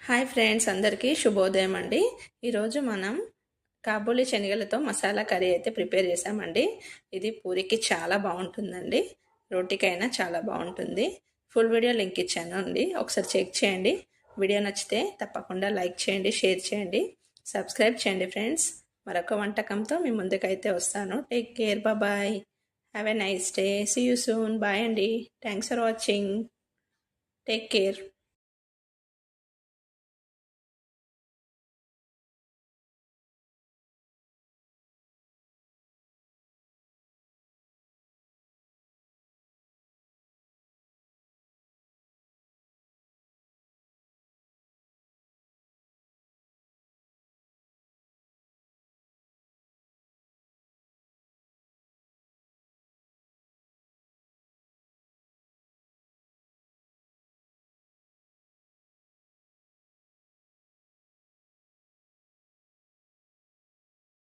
Hi friends, అందరికీ శుభోదయం అండి. ఈరోజు మనం కాబూలి శనగలతో మసాలా కర్రీ అయితే ప్రిపేర్ చేసామండి. ఇది పూరికి చాలా బాగుంటుందండి, రోటీకైనా చాలా బాగుంటుంది. ఫుల్ వీడియో లింక్ ఇచ్చాను అండి, ఒకసారి చెక్ చేయండి. వీడియో నచ్చితే తప్పకుండా లైక్ చేయండి, షేర్ చేయండి, సబ్స్క్రైబ్ చేయండి ఫ్రెండ్స్. మరొక వంటకంతో మీ ముందుకైతే వస్తాను. Take care, bye. Have a nice day. See you soon. Bye అండి. Thanks for watching. Take care.